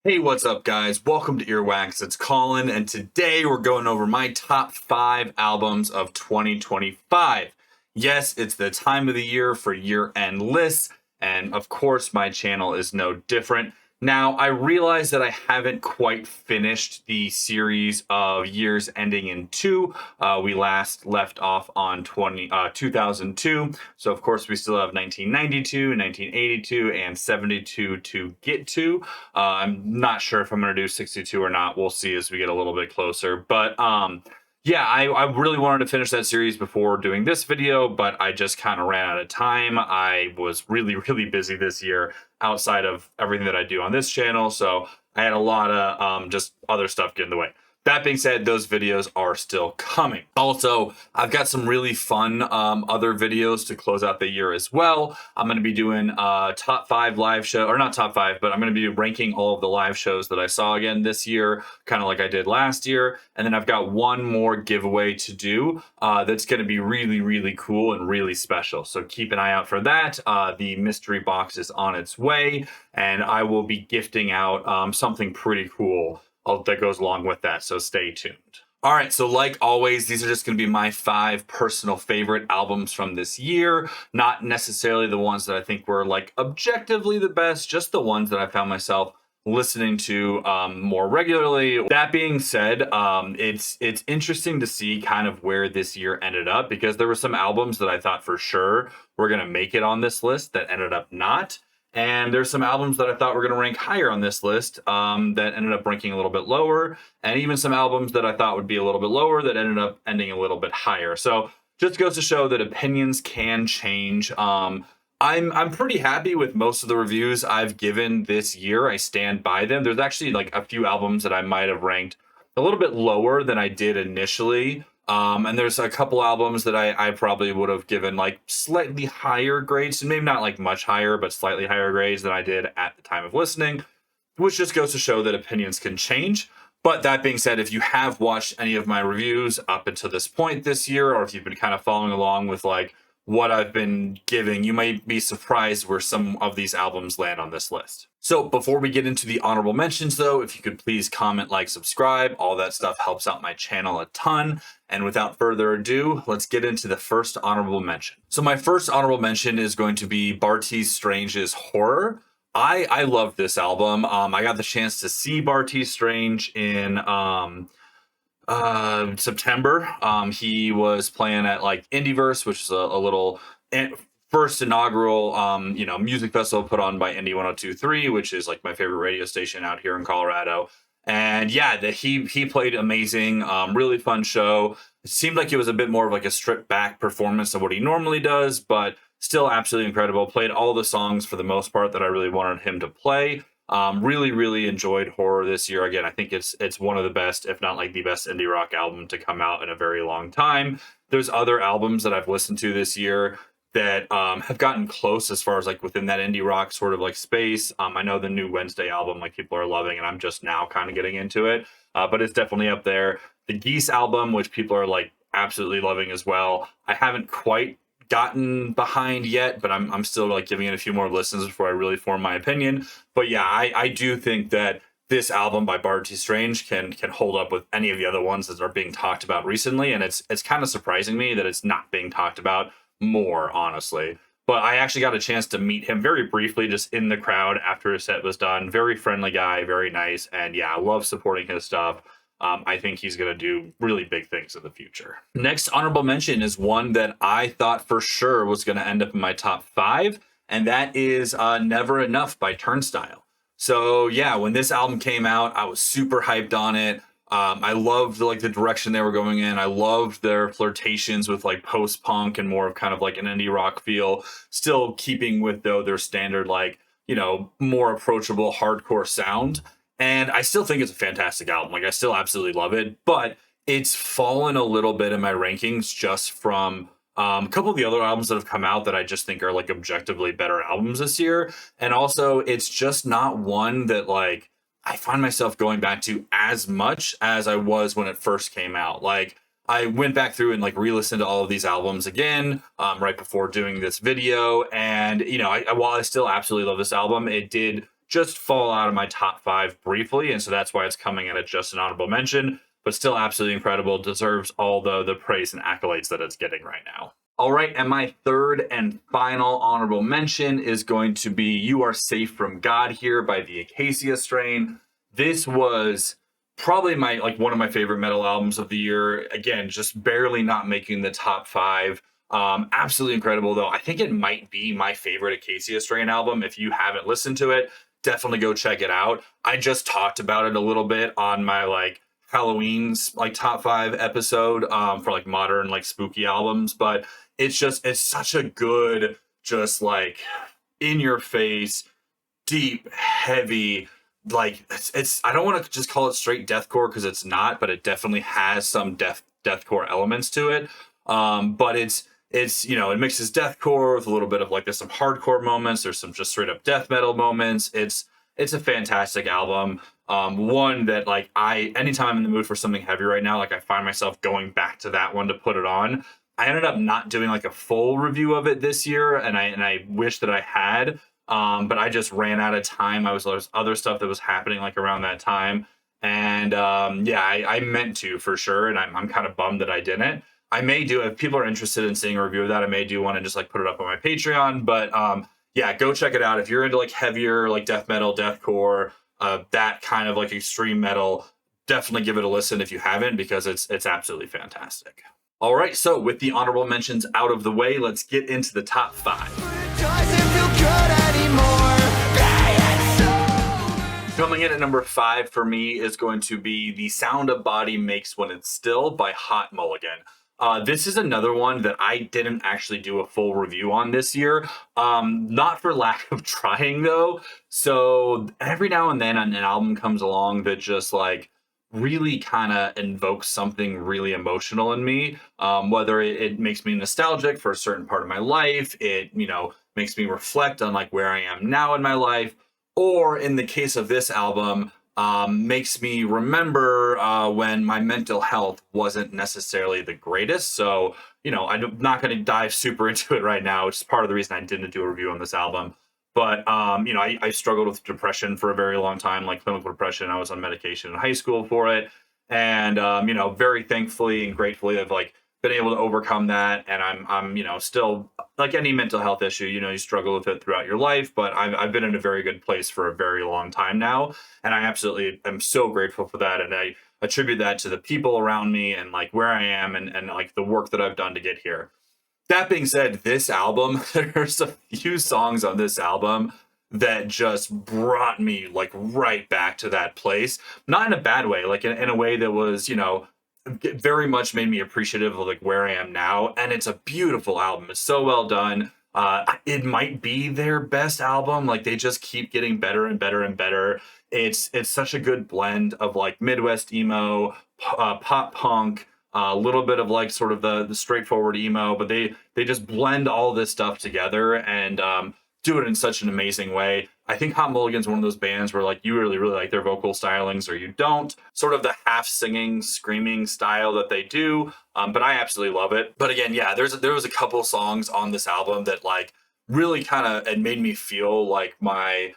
Hey, what's up, guys? Welcome to Earwax. It's Colin, and today we're going over my top 5 albums of 2025. Yes, it's the time of the year for year-end lists, and of course, my channel is no different. Now, I realize that I haven't quite finished the series of years ending in two. We last left off on 2002, so of course, we still have 1992, 1982, and 72 to get to. I'm not sure if I'm going to do 62 or not. We'll see as we get a little bit closer. But yeah, I really wanted to finish that series before doing this video, but I just kind of ran out of time. I was really, really busy this year outside of everything that I do on this channel. So I had a lot of just other stuff get in the way. That being said, those videos are still coming. Also, I've got some really fun other videos to close out the year as well. I'm going to be doing top 5 live show, or not top 5, but I'm going to be ranking all of the live shows that I saw again this year, kind of like I did last year. And then I've got one more giveaway to do that's going to be really, really cool and really special. So keep an eye out for that. The mystery box is on its way, and I will be gifting out something pretty cool that goes along with that, so stay tuned. All right, so like always, these are just going to be my 5 personal favorite albums from this year. Not necessarily the ones that I think were like objectively the best, just the ones that I found myself listening to more regularly. That being said, it's interesting to see kind of where this year ended up, because there were some albums that I thought for sure were going to make it on this list that ended up not. And there's some albums that I thought were going to rank higher on this list that ended up ranking a little bit lower. And even some albums that I thought would be a little bit lower that ended up ending a little bit higher. So just goes to show that opinions can change. I'm pretty happy with most of the reviews I've given this year. I stand by them. There's actually like a few albums that I might have ranked a little bit lower than I did initially. And there's a couple albums that I probably would have given like slightly higher grades, and maybe not like much higher, but slightly higher grades than I did at the time of listening, which just goes to show that opinions can change. But that being said, if you have watched any of my reviews up until this point this year, or if you've been kind of following along with like what I've been giving, you might be surprised where some of these albums land on this list. So before we get into the honorable mentions though, if you could please comment, like, subscribe, all that stuff helps out my channel a ton. And without further ado, let's get into the first honorable mention. So my first honorable mention is going to be Bartees Strange's Horror. I love this album. I got the chance to see Bartees Strange in September. He was playing at like Indieverse, which is a little first inaugural music festival put on by Indie 102.3, which is like my favorite radio station out here in Colorado. And yeah, he played amazing. Really fun show. It seemed like it was a bit more of like a stripped back performance of what he normally does, but still absolutely incredible. Played all the songs for the most part that I really wanted him to play. Really, really enjoyed Horror this year. Again, I think it's one of the best, if not like the best indie rock album to come out in a very long time. There's other albums that I've listened to this year that have gotten close as far as like within that indie rock sort of like space. I know the new Wednesday album, like people are loving, and I'm just now kind of getting into it. But it's definitely up there. The Geese album, which people are like absolutely loving as well. I haven't quite gotten behind yet, but I'm still like giving it a few more listens before I really form my opinion. But yeah, I do think that this album by Bartees Strange can hold up with any of the other ones that are being talked about recently, and it's kind of surprising me that it's not being talked about more, honestly. But I actually got a chance to meet him very briefly just in the crowd after his set was done. Very friendly guy, very nice, and yeah, I love supporting his stuff. I think he's going to do really big things in the future. Next honorable mention is one that I thought for sure was going to end up in my top 5, and that is Never Enough by Turnstile. So yeah, when this album came out, I was super hyped on it. I loved like the direction they were going in. I loved their flirtations with like post-punk and more of kind of like an indie rock feel, still keeping with though their standard like, more approachable hardcore sound. And I still think it's a fantastic album. Like I still absolutely love it, but it's fallen a little bit in my rankings just from a couple of the other albums that have come out that I just think are like objectively better albums this year. And also it's just not one that like I find myself going back to as much as I was when it first came out. Like I went back through and like re-listened to all of these albums again right before doing this video. And, while I still absolutely love this album, it did just fall out of my top 5 briefly, and so that's why it's coming in at just an honorable mention, but still absolutely incredible. Deserves all the praise and accolades that it's getting right now. All right, and my third and final honorable mention is going to be You Are Safe from God Here by the Acacia Strain. This was probably one of my favorite metal albums of the year. Again, just barely not making the top 5. Absolutely incredible, though. I think it might be my favorite Acacia Strain album. If you haven't listened to it, definitely go check it out. I just talked about it a little bit on my Halloween's top 5 episode for modern spooky albums, but it's such a good, just in your face, deep, heavy, it's I don't want to just call it straight deathcore because it's not, but it definitely has some deathcore elements to it. But it's it mixes deathcore with a little bit of there's some hardcore moments, there's some just straight up death metal moments. It's a fantastic album. One that anytime I'm in the mood for something heavy right now, I find myself going back to that one to put it on. I ended up not doing a full review of it this year, and I wish that I had. But I just ran out of time. There's other stuff that was happening around that time. And I meant to for sure. And I'm kind of bummed that I didn't. I may do, if people are interested in seeing a review of that, I may do one and just put it up on my Patreon. But go check it out. If you're into heavier, death metal, deathcore, that kind of extreme metal, definitely give it a listen if you haven't, because it's absolutely fantastic. All right, so with the honorable mentions out of the way, let's get into the top 5. Coming in at number 5 for me is going to be The Sound a Body Makes When It's Still by Hot Mulligan. This is another one that I didn't actually do a full review on this year. Not for lack of trying, though. So every now and then an album comes along that just really kind of invokes something really emotional in me. Whether it makes me nostalgic for a certain part of my life, it makes me reflect on where I am now in my life, or in the case of this album, makes me remember when my mental health wasn't necessarily the greatest. So I'm not going to dive super into it right now, which is part of the reason I didn't do a review on this album. But, I struggled with depression for a very long time, clinical depression. I was on medication in high school for it. And, very thankfully and gratefully, I've been able to overcome that. And I'm still any mental health issue, you struggle with it throughout your life. But I've been in a very good place for a very long time now. And I absolutely am so grateful for that. And I attribute that to the people around me and where I am and the work that I've done to get here. That being said, this album, there's a few songs on this album that just brought me right back to that place. Not in a bad way, in a way that was, very much made me appreciative of where I am now. And it's a beautiful album. It's so well done. It might be their best album. They just keep getting better and better and better. It's such a good blend of Midwest emo, pop punk, a little bit of sort of the straightforward emo, but they just blend all this stuff together and do it in such an amazing way. I think Hot Mulligan's one of those bands where you really, really like their vocal stylings or you don't. Sort of the half singing, screaming style that they do. But I absolutely love it. But again, there was a couple songs on this album that really kind of it made me feel my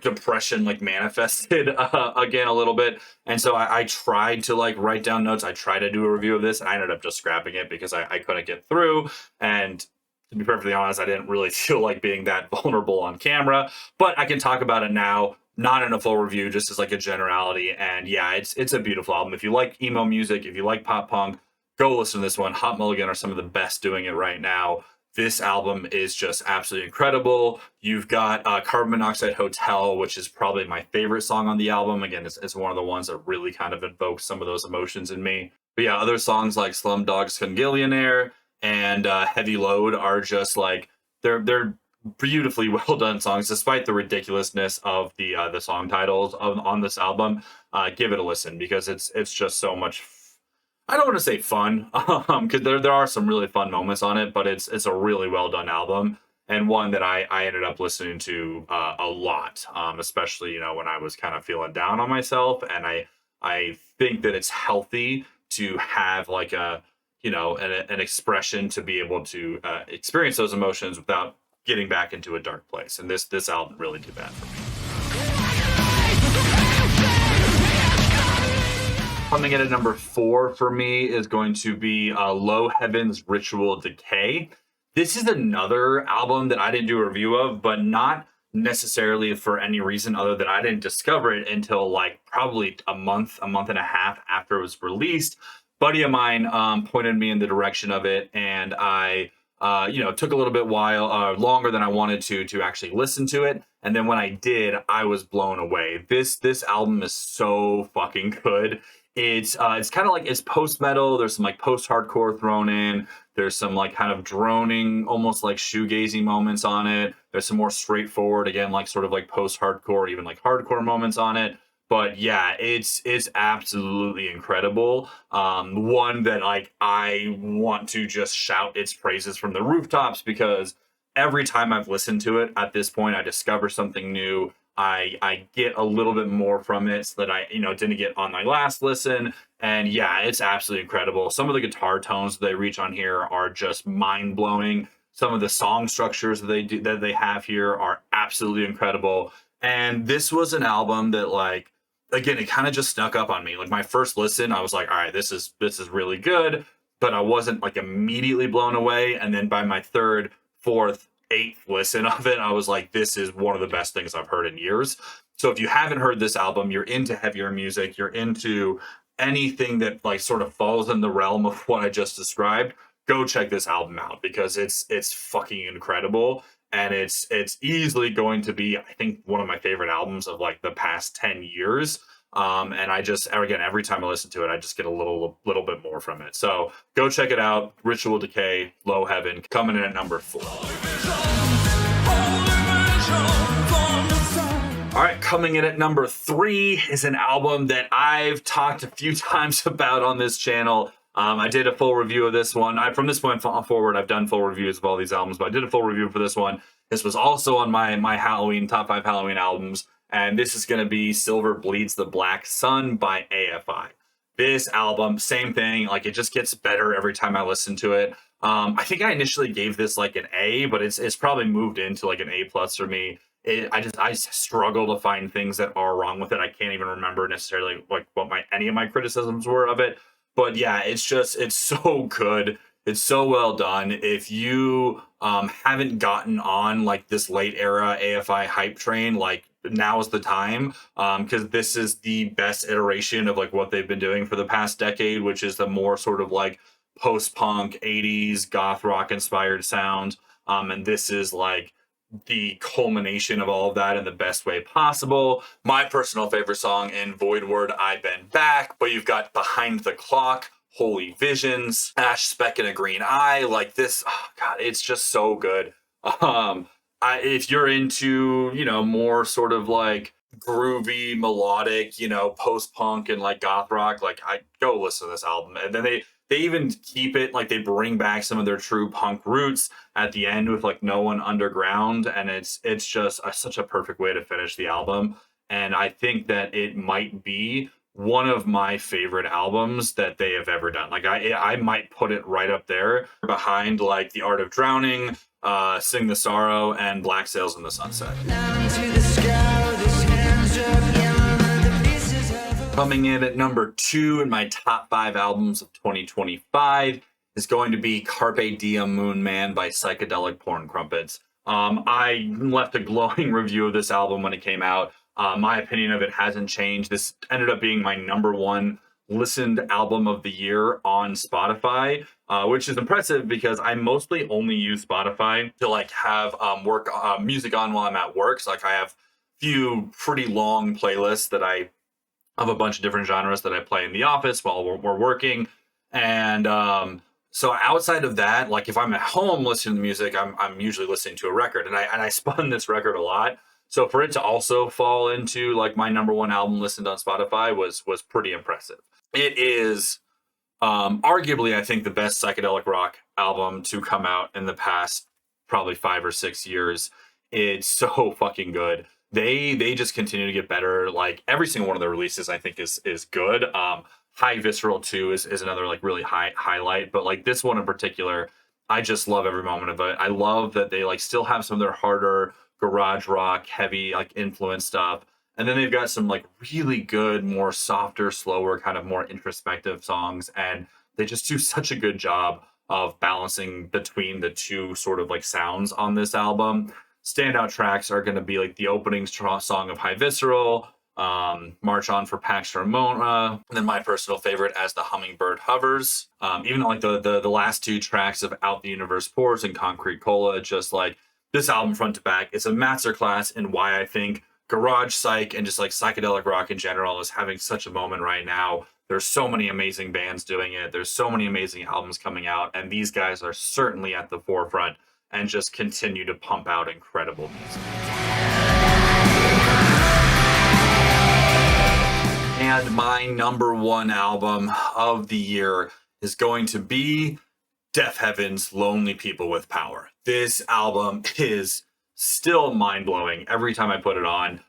depression manifested again a little bit. And so I tried to write down notes. I tried to do a review of this and I ended up just scrapping it because I couldn't get through. And to be perfectly honest, I didn't really feel like being that vulnerable on camera, but I can talk about it now, not in a full review, just as a generality. And it's a beautiful album. If you like emo music, if you like pop punk, go listen to this one. Hot Mulligan are some of the best doing it right now. This album is just absolutely incredible. You've got Carbon Monoxide Hotel, which is probably my favorite song on the album. Again, it's one of the ones that really kind of invokes some of those emotions in me. But other songs like Slumdog Scungillionaire and Heavy Load are just they're beautifully well done songs, despite the ridiculousness of the song titles on this album. Give it a listen because it's just so much. I don't want to say fun, because there are some really fun moments on it, but it's a really well done album and one that I ended up listening to a lot, especially when I was kind of feeling down on myself. And I think that it's healthy to have an expression to be able to experience those emotions without getting back into a dark place. And this album really did that for me. Coming in at number 4 for me is going to be Low Heaven's Ritual Decay. This is another album that I didn't do a review of, but not necessarily for any reason other than I didn't discover it until like probably a month and a half after it was released. Buddy of mine pointed me in the direction of it, and I took a little bit longer than I wanted to actually listen to it. And then when I did, I was blown away. This album is so fucking good. It's kind of like it's post metal. There's some like post hardcore thrown in. There's some like kind of droning, almost like shoegazy moments on it. There's some more straightforward, again, like sort of like post hardcore, even like hardcore moments on it. But yeah, it's absolutely incredible. One that like I want to just shout its praises from the rooftops, because every time I've listened to it at this point, I discover something new. I get a little bit more from it that I didn't get on my last listen. And yeah, it's absolutely incredible. Some of the guitar tones that they reach on here are just mind blowing. Some of the song structures that they have here are absolutely incredible. And this was an album that, like, again, it kind of just snuck up on me. Like my first listen, I was like, all right, this is really good, but I wasn't like immediately blown away. And then by my third, fourth, eighth listen of it, I was like, this is one of the best things I've heard in years. So if you haven't heard this album, you're into heavier music, you're into anything that like sort of falls in the realm of what I just described, go check this album out, because it's fucking incredible. And it's easily going to be, I think, one of my favorite albums of like the past 10 years. And I just, again, every time I listen to it, I just get a little bit more from it. So go check it out. Ritual Decay, Low Heaven, coming in at number 4. All right, coming in at number 3 is an album that I've talked a few times about on this channel. I did a full review of this one. From this point forward, I've done full reviews of all these albums, but I did a full review for this one. This was also on my Halloween, top 5 Halloween albums, and this is going to be Silver Bleeds the Black Sun by AFI. This album, same thing, like it just gets better every time I listen to it. I think I initially gave this like an A, but it's probably moved into like an A+ for me. I struggle to find things that are wrong with it. I can't even remember necessarily like what any of my criticisms were of it. But yeah, it's so good. It's so well done. If you haven't gotten on like this late era AFI hype train, like now is the time, because this is the best iteration of like what they've been doing for the past decade, which is the more sort of like post-punk 80s goth rock inspired sound. And this is like the culmination of all of that in the best way possible. My personal favorite song in Voidward, I've Been Back, but you've got Behind the Clock, Holy Visions, Ash Speck in a Green Eye. Like this, oh God, it's just so good. If you're into, more sort of like groovy, melodic, post-punk and like goth rock, like I go listen to this album. And then they even keep it, like they bring back some of their true punk roots at the end with like No One Underground. And it's just such a perfect way to finish the album. And I think that it might be one of my favorite albums that they have ever done. Like I might put it right up there behind like The Art of Drowning, Sing the Sorrow, and Black Sails in the Sunset. Coming in at number 2 in my top 5 albums of 2025 is going to be Carpe Diem Moon Man by Psychedelic Porn Crumpets. I left a glowing review of this album when it came out. My opinion of it hasn't changed. This ended up being my number 1 listened album of the year on Spotify, which is impressive because I mostly only use Spotify to like have music on while I'm at work. So like I have a few pretty long playlists that I have a bunch of different genres that I play in the office while we're working. And so outside of that, like if I'm at home listening to music, I'm usually listening to a record, and I spun this record a lot. So for it to also fall into like my number 1 album listened on Spotify was pretty impressive. It is arguably, I think, the best psychedelic rock album to come out in the past probably 5 or 6 years. It's so fucking good. They just continue to get better. Like every single one of their releases, I think is good. High Visceral 2 is another like really highlight, but like this one in particular, I just love every moment of it. I love that they like still have some of their harder garage rock, heavy like influence stuff, And then they've got some like really good, more softer, slower, kind of more introspective songs. And they just do such a good job of balancing between the two sort of like sounds on this album. Standout tracks are going to be like the opening song of High Visceral, March On for Pax Ramona, and then my personal favorite as the Hummingbird Hovers. Even like the last two tracks of Out the Universe Pours and Concrete Cola, just like this album front to back, it's a masterclass in why I think garage psych and just like psychedelic rock in general is having such a moment right now. There's so many amazing bands doing it. There's so many amazing albums coming out, and these guys are certainly at the forefront and just continue to pump out incredible music. And my number one album of the year is going to be Deaf Heaven's Lonely People with Power. This album is still mind-blowing every time I put it on.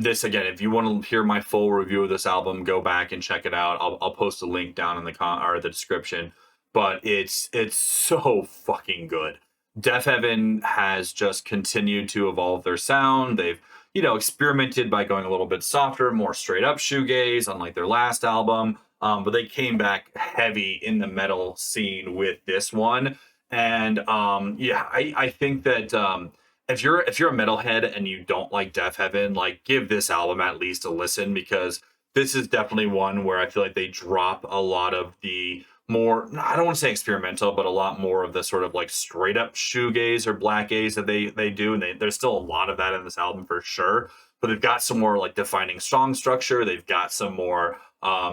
This again, if you want to hear my full review of this album, go back and check it out. I'll post a link down in the description. But it's so fucking good. Deaf Heaven has just continued to evolve their sound. They've experimented by going a little bit softer, more straight up shoegaze, unlike their last album. But they came back heavy in the metal scene with this one. And I think that if you're a metalhead and you don't like Deaf Heaven, like give this album at least a listen, because this is definitely one where I feel like they drop a lot of the more, I don't want to say experimental, but a lot more of the sort of like straight up shoegaze or black gaze that they do. And there's still a lot of that in this album for sure. But they've got some more like defining song structure. They've got some more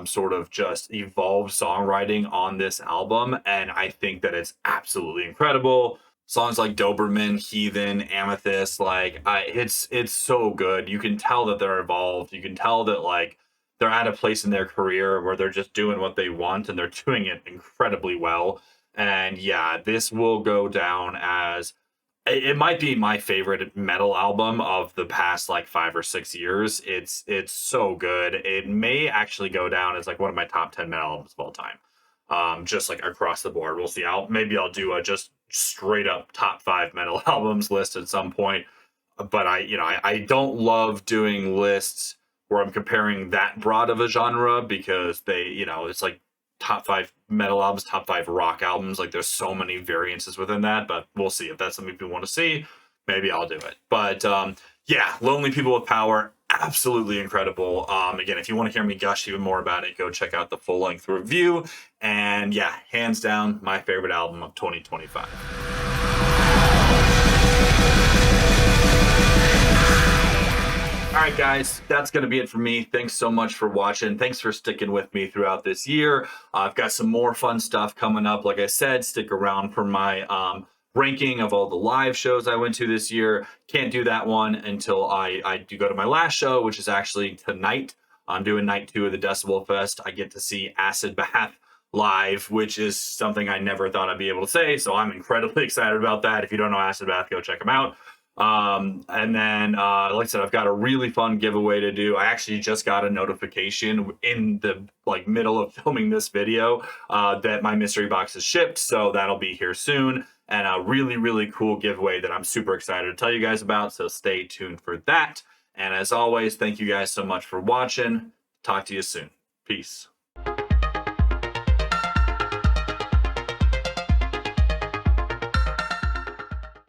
sort of just evolved songwriting on this album. And I think that it's absolutely incredible. Songs like Doberman, Heathen, Amethyst, like it's so good. You can tell that they're evolved. You can tell that like they're at a place in their career where they're just doing what they want and they're doing it incredibly well. And yeah, this will go down as, it might be my favorite metal album of the past like 5 or 6 years. It's so good. It may actually go down as like one of my top 10 metal albums of all time. Just like across the board. We'll see. Maybe I'll do a just straight up top 5 metal albums list at some point. But I don't love doing lists where I'm comparing that broad of a genre, because it's like top 5 metal albums, top 5 rock albums. Like there's so many variances within that, but we'll see. If that's something people want to see, maybe I'll do it. But yeah, Lonely People with Power, absolutely incredible. Again, if you want to hear me gush even more about it, go check out the full length review. And yeah, hands down, my favorite album of 2025. All right, guys, that's going to be it for me. Thanks so much for watching. Thanks for sticking with me throughout this year. I've got some more fun stuff coming up. Like I said, stick around for my ranking of all the live shows I went to this year. Can't do that one until I do go to my last show, which is actually tonight. I'm doing night 2 of the Decibel Fest. I get to see Acid Bath live, which is something I never thought I'd be able to say. So I'm incredibly excited about that. If you don't know Acid Bath, go check them out. And then, like I said, I've got a really fun giveaway to do. I actually just got a notification in the middle of filming this video, that my mystery box is shipped. So that'll be here soon, and a really, really cool giveaway that I'm super excited to tell you guys about. So stay tuned for that. And as always, thank you guys so much for watching. Talk to you soon. Peace.